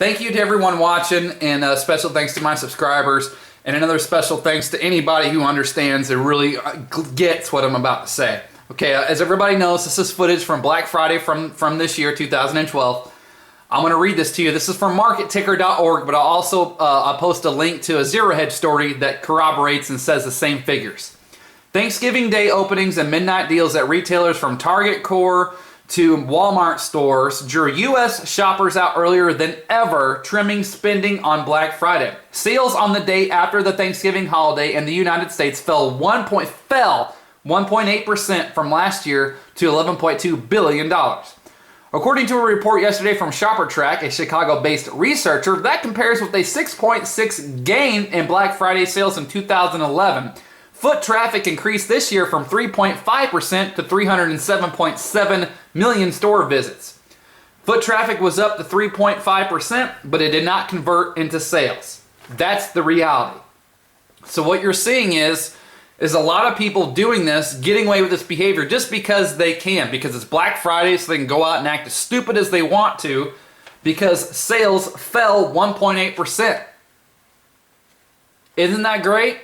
Thank you to everyone watching, and special thanks to my subscribers, and another special thanks to anybody who understands and really gets what I'm about to say. Okay, as everybody knows, this is footage from Black Friday from this year, 2012. I'm going to read this to you. This is from marketticker.org, but I'll post a link to a Zero Hedge story that corroborates and says the same figures. Thanksgiving Day openings and midnight deals at retailers from Target Core to Walmart stores drew U.S. shoppers out earlier than ever, trimming spending on Black Friday. Sales on the day after the Thanksgiving holiday in the United States fell 1.8% from last year to $11.2 billion. According to a report yesterday from ShopperTrack, a Chicago-based researcher, that compares with a 6.6% gain in Black Friday sales in 2011. Foot traffic increased this year from 3.5% to 307.7 million store visits. Foot traffic was up to 3.5%, but it did not convert into sales. That's the reality. So what you're seeing is a lot of people doing this, getting away with this behavior just because they can, because it's Black Friday, so they can go out and act as stupid as they want to, because sales fell 1.8%. Isn't that great?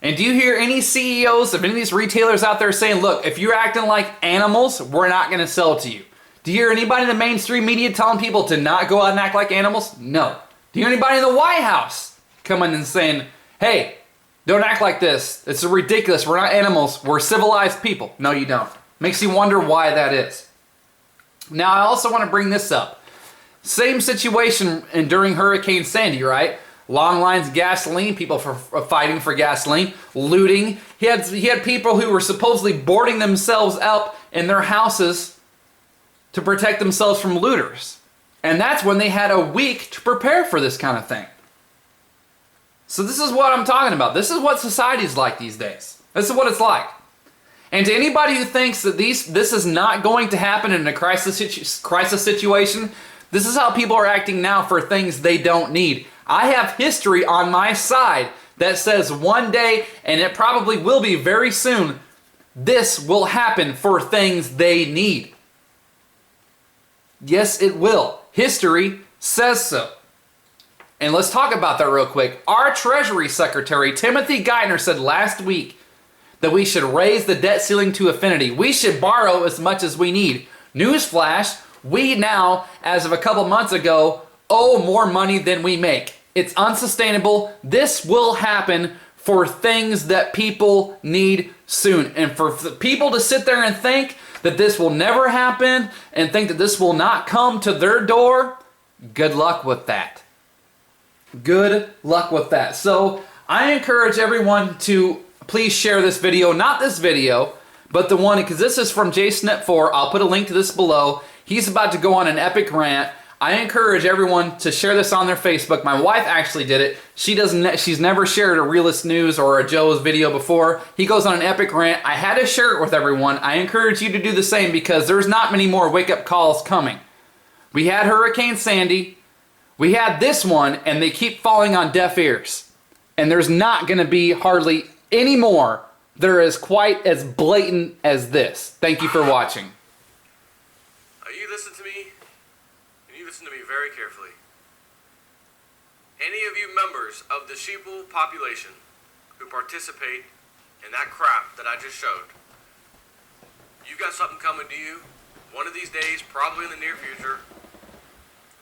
And do you hear any CEOs of any of these retailers out there saying, look, if you're acting like animals, we're not going to sell to you? Do you hear anybody in the mainstream media telling people to not go out and act like animals? No. Do you hear anybody in the White House coming and saying, hey, don't act like this. It's ridiculous. We're not animals. We're civilized people. No, you don't. Makes you wonder why that is. Now, I also want to bring this up. Same situation during Hurricane Sandy, right? Long lines of gasoline, people fighting for gasoline, looting. He had people who were supposedly boarding themselves up in their houses to protect themselves from looters. And that's when they had a week to prepare for this kind of thing. So this is what I'm talking about. This is what society's like these days. This is what it's like. And to anybody who thinks that this is not going to happen in a crisis situation, this is how people are acting now for things they don't need. I have history on my side that says one day, and it probably will be very soon, this will happen for things they need. Yes, it will. History says so. And let's talk about that real quick. Our Treasury Secretary, Timothy Geithner, said last week that we should raise the debt ceiling to infinity. We should borrow as much as we need. Newsflash, we now, as of a couple months ago, owe more money than we make. It's unsustainable. This will happen for things that people need soon. And for people to sit there and think that this will never happen and think that this will not come to their door, good luck with that. Good luck with that. So I encourage everyone to please share this video. Not this video, but the one, because this is from JSnip4. I'll put a link to this below. He's about to go on an epic rant. I encourage everyone to share this on their Facebook. My wife actually did it. She's never shared a Realist News or a Joe's video before. He goes on an epic rant. I had to share it with everyone. I encourage you to do the same because there's not many more wake-up calls coming. We had Hurricane Sandy. We had this one, and they keep falling on deaf ears. And there's not going to be hardly any more that are as quite as blatant as this. Thank you for watching. You listen to me, and you listen to me very carefully. Any of you members of the sheeple population who participate in that crap that I just showed, you've got something coming to you one of these days, probably in the near future,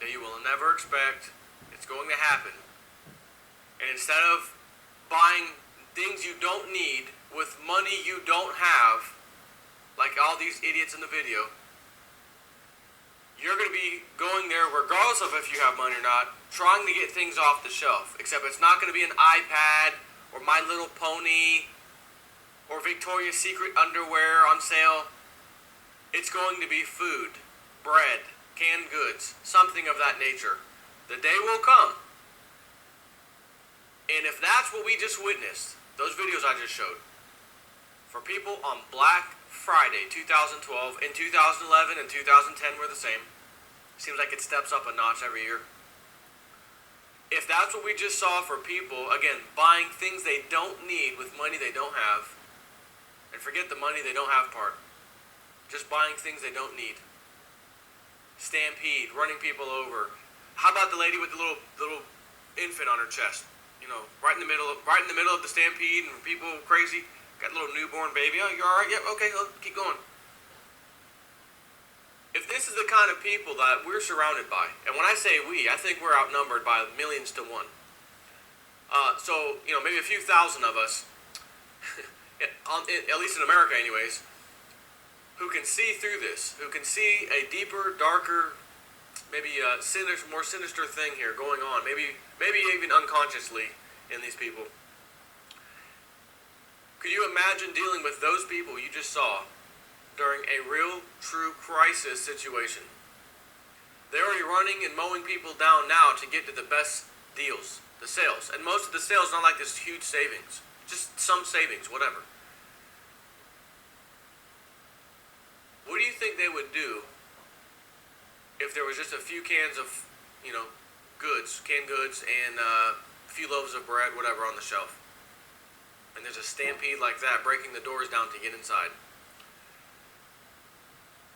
that you will never expect. It's going to happen. And instead of buying things you don't need with money you don't have, like all these idiots in the video, you're going to be going there regardless of if you have money or not, trying to get things off the shelf. Except it's not going to be an iPad or My Little Pony or Victoria's Secret underwear on sale. It's going to be food, bread, canned goods, something of that nature. The day will come. And if that's what we just witnessed, those videos I just showed, for people on Black Friday 2012 and 2011 and 2010 were the same. Seems like it steps up a notch every year. If that's what we just saw for people, again, buying things they don't need with money they don't have, and forget the money they don't have part, just buying things they don't need. Stampede, running people over, How about the lady with the little infant on her chest? You know, right in the middle of the stampede and people crazy. Got a little newborn baby. Oh, you all right? Yep. Okay. Keep going. If this is the kind of people that we're surrounded by, and when I say we, I think we're outnumbered by millions to one. So, you know, maybe a few thousand of us, at least in America anyways, who can see through this, who can see a deeper, darker, maybe a more sinister thing here going on, maybe even unconsciously in these people. Could you imagine dealing with those people you just saw during a real, true crisis situation? They're already running and mowing people down now to get to the best deals, the sales. And most of the sales not like this huge savings, just some savings, whatever. What do you think they would do if there was just a few cans of, you know, canned goods, and a few loaves of bread, whatever, on the shelf? And there's a stampede like that, breaking the doors down to get inside.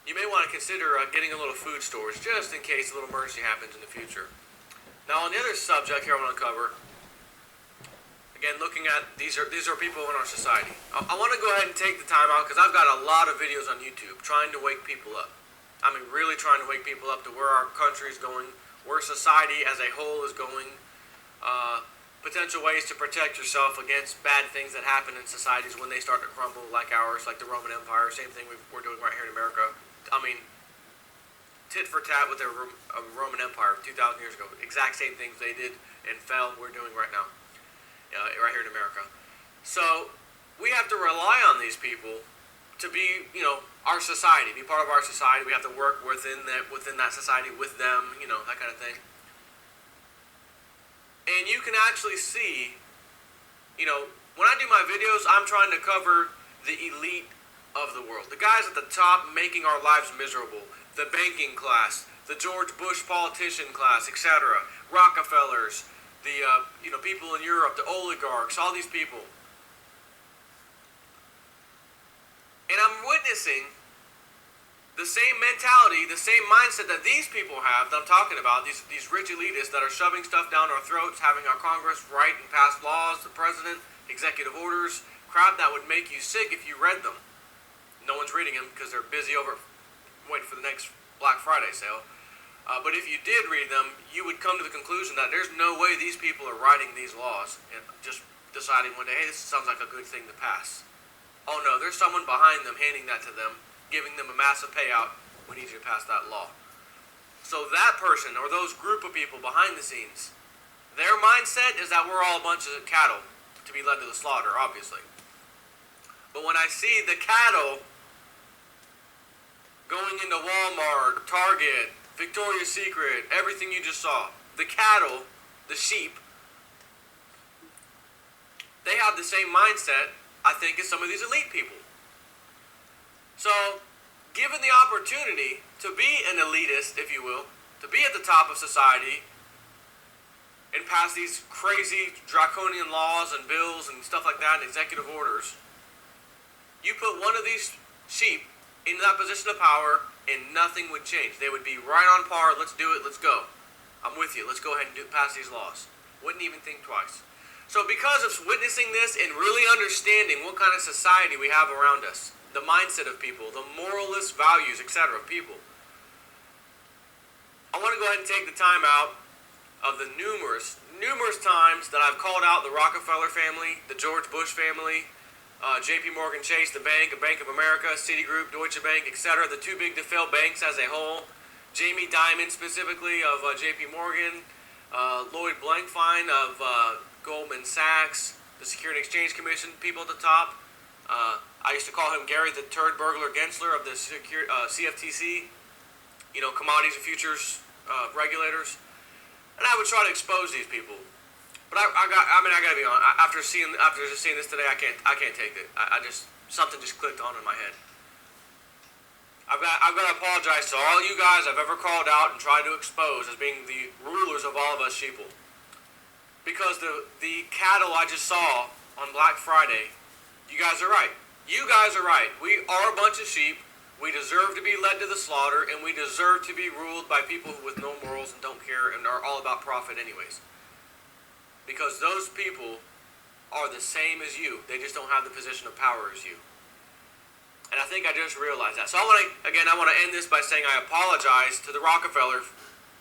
You may want to consider getting a little food storage just in case a little emergency happens in the future. Now, on the other subject here I want to cover, again, looking at these are people in our society. I want to go ahead and take the time out because I've got a lot of videos on YouTube trying to wake people up. I mean, really trying to wake people up to where our country is going, where society as a whole is going, potential ways to protect yourself against bad things that happen in societies when they start to crumble, like ours, like the Roman Empire. Same thing we're doing right here in America. I mean, tit for tat with the Roman Empire 2,000 years ago. Exact same things they did and fell, we're doing right now, right here in America. So we have to rely on these people to be, you know, our society, be part of our society. We have to work within that society with them, you know, that kind of thing. And you can actually see, you know, when I do my videos, I'm trying to cover the elite of the world. The guys at the top making our lives miserable. The banking class, the George Bush politician class, etc. Rockefellers, the, you know, people in Europe, the oligarchs, all these people. And I'm witnessing the same mentality, the same mindset that these people have that I'm talking about, these rich elitists that are shoving stuff down our throats, having our Congress write and pass laws, the president, executive orders, crap that would make you sick if you read them. No one's reading them because they're busy waiting for the next Black Friday sale. But if you did read them, you would come to the conclusion that there's no way these people are writing these laws and just deciding one day, hey, this sounds like a good thing to pass. Oh no, there's someone behind them handing that to them, giving them a massive payout. We need you to pass that law. So that person or those group of people behind the scenes, their mindset is that we're all a bunch of cattle to be led to the slaughter, obviously. But when I see the cattle going into Walmart, Target, Victoria's Secret, everything you just saw, the cattle, the sheep, they have the same mindset, I think, as some of these elite people. So, given the opportunity to be an elitist, if you will, to be at the top of society and pass these crazy draconian laws and bills and stuff like that and executive orders, you put one of these sheep in that position of power and nothing would change. They would be right on par. Let's do it. Let's go. I'm with you. Let's go ahead and pass these laws. Wouldn't even think twice. So because of witnessing this and really understanding what kind of society we have around us, the mindset of people, the moralist values, etc. of people, I want to go ahead and take the time out of the numerous times that I've called out the Rockefeller family, the George Bush family, J.P. Morgan Chase, the bank, Bank of America, Citigroup, Deutsche Bank, etc., the too big to fail banks as a whole, Jamie Dimon specifically of J.P. Morgan, Lloyd Blankfein of Goldman Sachs, the Security and Exchange Commission, people at the top. I used to call him Gary the Turd Burglar Gensler of the CFTC, you know, commodities and futures regulators. And I would try to expose these people. But I gotta be honest. After just seeing this today, I can't take it. Something just clicked on in my head. I've got to apologize to all you guys I've ever called out and tried to expose as being the rulers of all of us sheeple. Because the cattle I just saw on Black Friday, you guys are right. You guys are right. We are a bunch of sheep. We deserve to be led to the slaughter, and we deserve to be ruled by people with no morals and don't care and are all about profit anyways. Because those people are the same as you. They just don't have the position of power as you. And I think I just realized that. So I want to end this by saying I apologize to the Rockefeller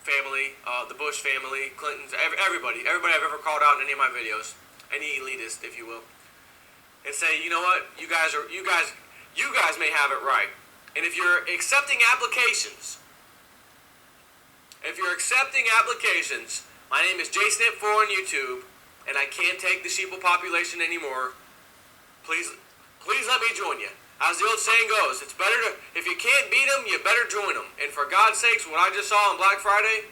family, the Bush family, Clintons, everybody I've ever called out in any of my videos, any elitist, if you will, and say, you know what, you guys may have it right. And if you're accepting applications, my name is JSnip4 on YouTube, and I can't take the sheeple population anymore. Please let me join you. As the old saying goes, it's better to, if you can't beat them, you better join them. And for God's sakes, what I just saw on Black Friday,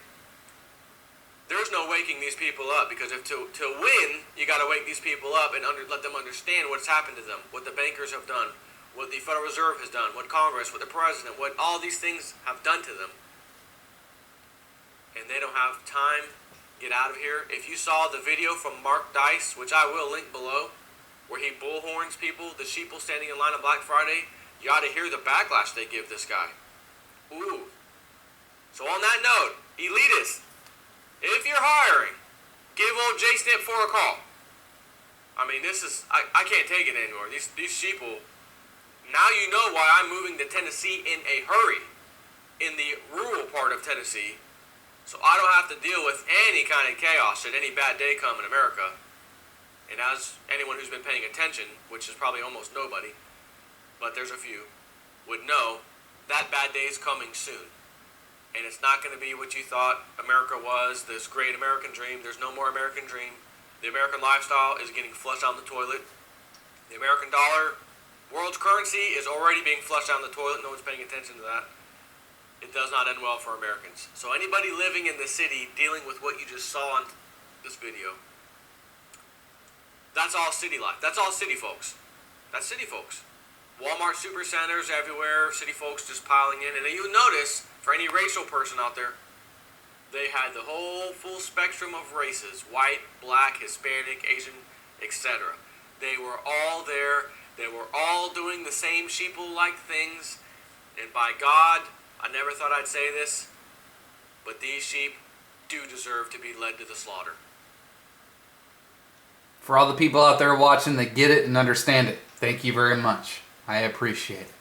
there's no waking these people up, because if to win, you got to wake these people up and let them understand what's happened to them, what the bankers have done, what the Federal Reserve has done, what Congress, what the President, what all these things have done to them. And they don't have time. Get out of here. If you saw the video from Mark Dice, which I will link below, where he bullhorns people, the sheeple standing in line on Black Friday, you ought to hear the backlash they give this guy. Ooh. So on that note, elitists, if you're hiring, give old JSnip4 a call. I mean, this is, I can't take it anymore. These sheeple, now you know why I'm moving to Tennessee in a hurry, in the rural part of Tennessee, so I don't have to deal with any kind of chaos should any bad day come in America. And as anyone who's been paying attention, which is probably almost nobody, but there's a few, would know, that bad day is coming soon. And it's not going to be what you thought America was, this great American dream. There's no more American dream. The American lifestyle is getting flushed down the toilet. The American dollar, world's currency, is already being flushed down the toilet. No one's paying attention to that. It does not end well for Americans. So anybody living in the city dealing with what you just saw on this video, that's all city life. That's all city folks. That's city folks. Walmart supercenters everywhere, city folks just piling in. And then you'll notice, for any racial person out there, they had the whole full spectrum of races: white, black, Hispanic, Asian, etc. They were all there. They were all doing the same sheeple-like things. And by God, I never thought I'd say this, but these sheep do deserve to be led to the slaughter. For all the people out there watching that get it and understand it, thank you very much. I appreciate it.